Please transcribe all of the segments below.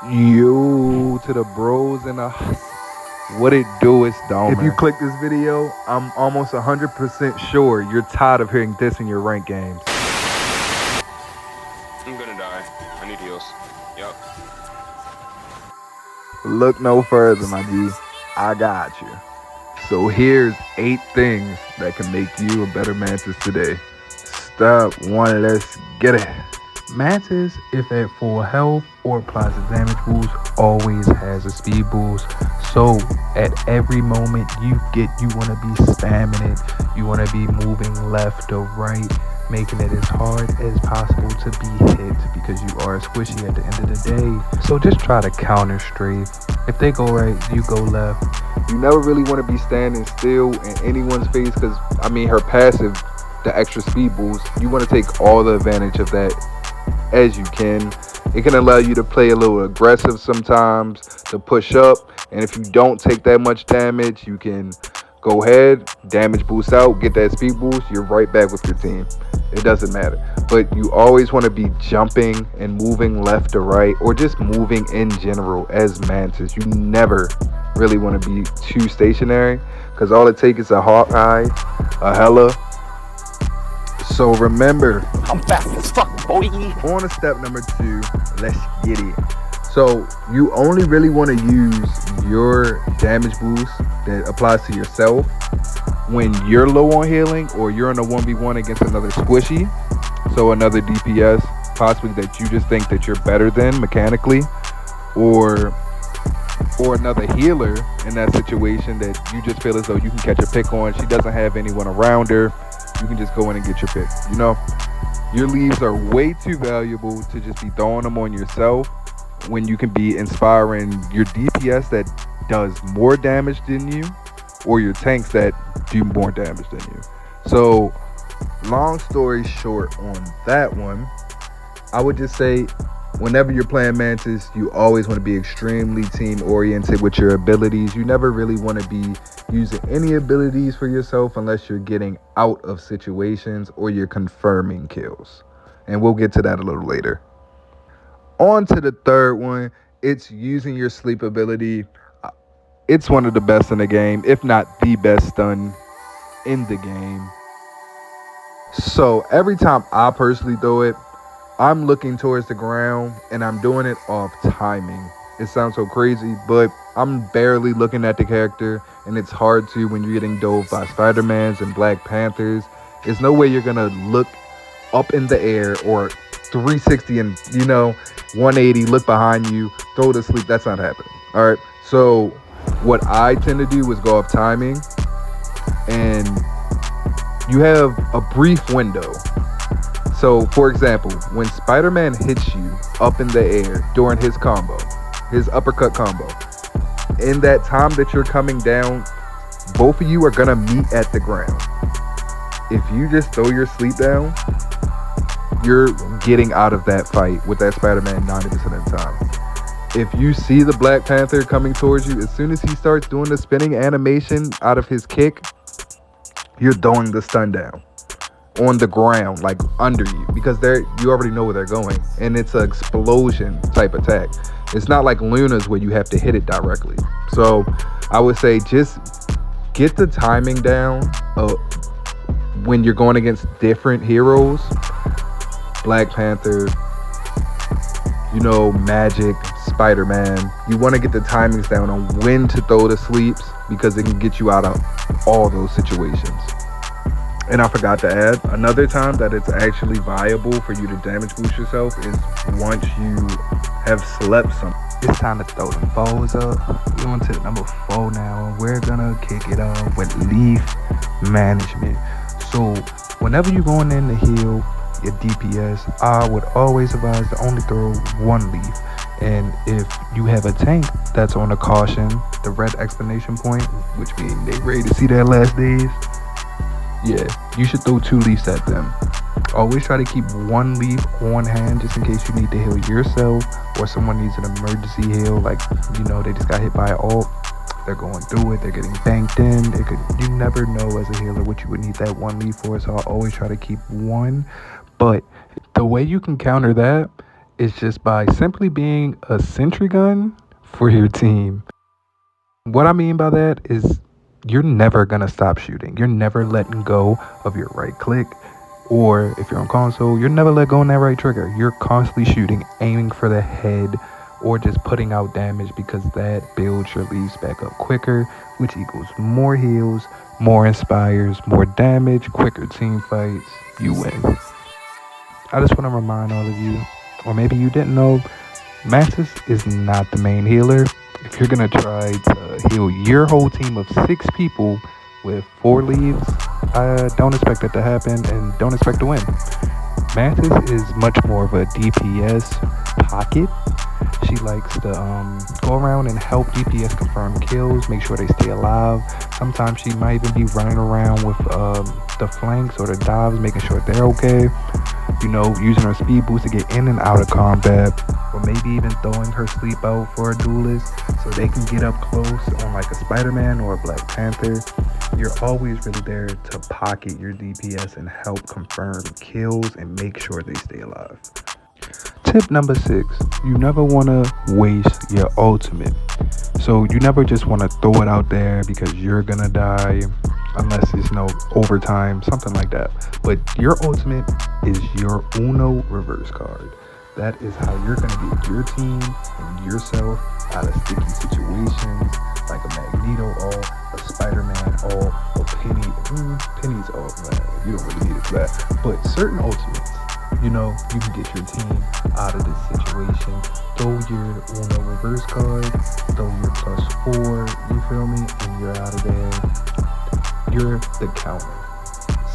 You to the bros and the what it do is Domer. If you Domer. click this video, I'm almost 100% sure you're tired of hearing this in your ranked games. I'm gonna die. I need heals. Yup. Look no further, my G. I got you. So here's 8 things that can make you a better Mantis today. Step 1, let's get it. Mantis, if at full health or applies a damage boost, always has a speed boost. So at every moment you want to be spamming it. You want to be moving left or right, making it as hard as possible to be hit because you are squishy at the end of the day. So just try to counter strafe. If they go right, you go left. You never really want to be standing still in anyone's face because, her passive, the extra speed boost, you want to take all the advantage of that as you can. It can allow you to play a little aggressive sometimes, to push up, and if you don't take that much damage, you can go ahead, damage boost out, get that speed boost, you're right back with your team. It doesn't matter. But you always want to be jumping and moving left to right, or just moving in general as Mantis. You never really want to be too stationary, because all it takes is a Hawkeye, a Hella. So remember, I'm fast as fuck, boy. on to step number 2, let's get it. So you only really want to use your damage boost that applies to yourself when you're low on healing or you're in a 1v1 against another squishy. So another DPS, possibly that you just think that you're better than mechanically, or another healer in that situation that you just feel as though you can catch a pick on. She doesn't have anyone around her. You can just go in and get your pick. Your leaves are way too valuable to just be throwing them on yourself when you can be inspiring your DPS that does more damage than you, or your tanks that do more damage than you. So, long story short on that one, I would just say whenever you're playing Mantis, you always want to be extremely team oriented with your abilities. You never really want to be using any abilities for yourself unless you're getting out of situations or you're confirming kills. And we'll get to that a little later. On to the third one, it's using your sleep ability. It's one of the best in the game, if not the best stun in the game. So every time I personally throw it, I'm looking towards the ground and I'm doing it off timing. It sounds so crazy, but I'm barely looking at the character, and it's hard to when you're getting dove by Spider-Mans and Black Panthers. There's no way you're gonna look up in the air or 360 and 180, look behind you, throw to sleep. That's not happening. All right. So what I tend to do is go off timing, and you have a brief window. So, for example, when Spider-Man hits you up in the air during his combo, his uppercut combo, in that time that you're coming down, both of you are going to meet at the ground. If you just throw your sleep down, you're getting out of that fight with that Spider-Man 90% of the time. If you see the Black Panther coming towards you, as soon as he starts doing the spinning animation out of his kick, you're throwing the stun down on the ground, like under you, because you already know where they're going, and it's an explosion type attack. It's not like Luna's where you have to hit it directly. So I would say just get the timing down when you're going against different heroes. Black Panther, Magic, Spider-Man. You want to get the timings down on when to throw the sleeps, because it can get you out of all those situations. And I forgot to add, another time that it's actually viable for you to damage boost yourself is once you have slept some. It's time to throw them foes up. We're on to number 4 now, and we're gonna kick it off with leaf management. So whenever you're going in to heal your DPS, I would always advise to only throw 1 leaf. And if you have a tank that's on a caution, the red exclamation point, which means they ready to see their last days, yeah, you should throw 2 leaves at them. Always try to keep 1 leaf on hand just in case you need to heal yourself, or someone needs an emergency heal, like they just got hit by an ult, they're going through it, they're getting banked in. You never know as a healer what you would need that 1 leaf for, so I always try to keep 1. But the way you can counter that It's just by simply being a sentry gun for your team. What I mean by that is you're never going to stop shooting. You're never letting go of your right click. Or if you're on console, you're never let go on that right trigger. You're constantly shooting, aiming for the head, or just putting out damage because that builds your leaves back up quicker, which equals more heals, more inspires, more damage, quicker team fights. You win. I just want to remind all of you, or maybe you didn't know, Mantis is not the main healer. If you're gonna try to heal your whole team of 6 people with 4 leaves, I don't expect that to happen and don't expect to win. Mantis is much more of a DPS pocket. She likes to go around and help DPS confirm kills, make sure they stay alive. Sometimes she might even be running around with the flanks or the dives, making sure they're okay. Using her speed boost to get in and out of combat, or maybe even throwing her sleep out for a duelist so they can get up close on like a Spider-Man or a Black Panther. You're always really there to pocket your DPS and help confirm kills and make sure they stay alive. Tip number 6, you never want to waste your ultimate. So you never just want to throw it out there because you're gonna die, unless it's overtime, something like that. But your ultimate is your Uno reverse card. That is how you're gonna get your team and yourself out of sticky situations, like a Magneto all, a Spider-Man all, a Penny. Penny's all, man. You don't really need it for that. But certain ultimates, you can get your team out of this situation. Throw your Uno reverse card, throw your +4, you feel me, and you're out of there. You're the counter.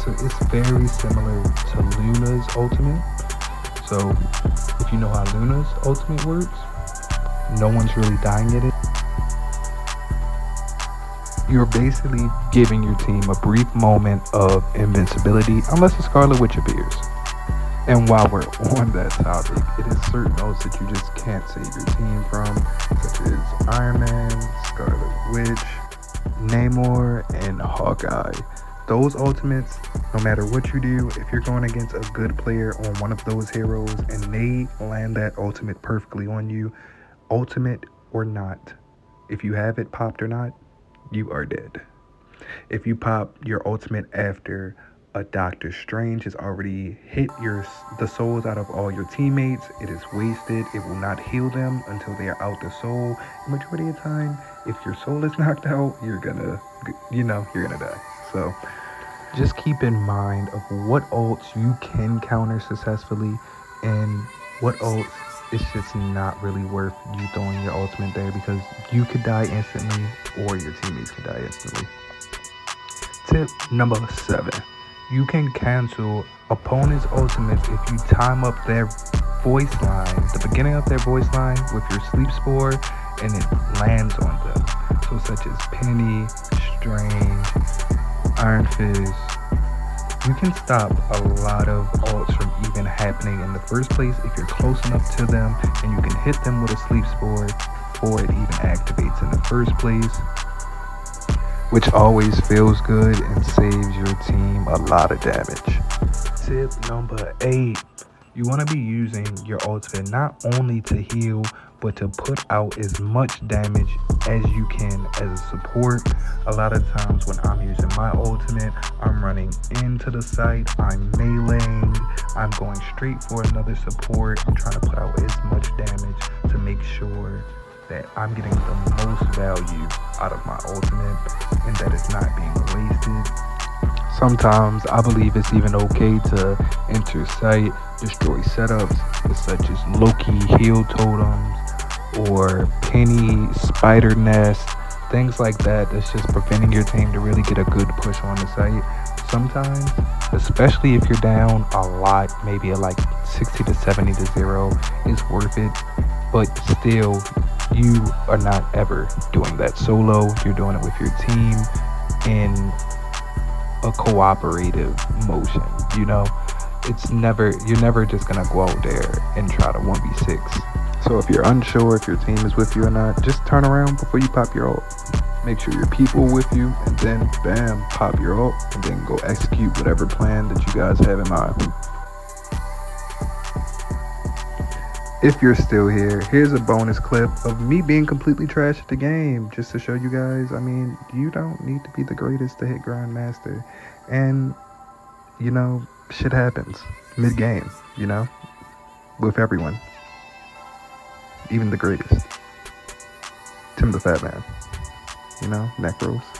So it's very similar to Luna's ultimate. So if you know how Luna's ultimate works, no one's really dying at it. You're basically giving your team a brief moment of invincibility unless the Scarlet Witch appears. And while we're on that topic, it is certain ults that you just can't save your team from, such as Iron Man, Scarlet Witch, Namor, and Hawkeye. Those ultimates, no matter what you do, if you're going against a good player on one of those heroes and they land that ultimate perfectly on you, ultimate or not, if you have it popped or not, you are dead. If you pop your ultimate after a Doctor Strange has already hit the souls out of all your teammates, it is wasted. It will not heal them until they are out the soul. The majority of the time, if your soul is knocked out, you're gonna die. So just keep in mind of what ults you can counter successfully and what ults it's just not really worth you throwing your ultimate there, because you could die instantly or your teammates could die instantly. Tip number 7. You can cancel opponents' ultimates if you time up their voice line, the beginning of their voice line, with your sleep spore and it lands on them. So such as Penny, Strange, Iron Fist. You can stop a lot of ults from even happening in the first place if you're close enough to them and you can hit them with a sleep spore before it even activates in the first place, which always feels good and saves your team a lot of damage. Tip number 8. You want to be using your ultimate not only to heal, but to put out as much damage as you can as a support. A lot of times when I'm using my ultimate, I'm running into the site, I'm meleeing, I'm going straight for another support. I'm trying to put out as much damage to make sure that I'm getting the most value out of my ultimate and that it's not being wasted. Sometimes I believe it's even okay to enter site, destroy setups such as Loki heal totems or Penny spider nest, things like that that's just preventing your team to really get a good push on the site. Sometimes, especially if you're down a lot, maybe at like 60 to 70 to 0, it's worth it. But still, you are not ever doing that solo. You're doing it with your team in a cooperative motion. You're never just gonna go out there and try to 1v6. So if you're unsure if your team is with you or not, just turn around before you pop your ult. Make sure your people are with you, and then bam, pop your ult, and then go execute whatever plan that you guys have in mind. If you're still here, here's a bonus clip of me being completely trash at the game, just to show you guys. I mean, you don't need to be the greatest to hit Grandmaster, and you know, shit happens mid game. You know, with everyone, even the greatest. Tim the Fat Man. You know, neck rolls.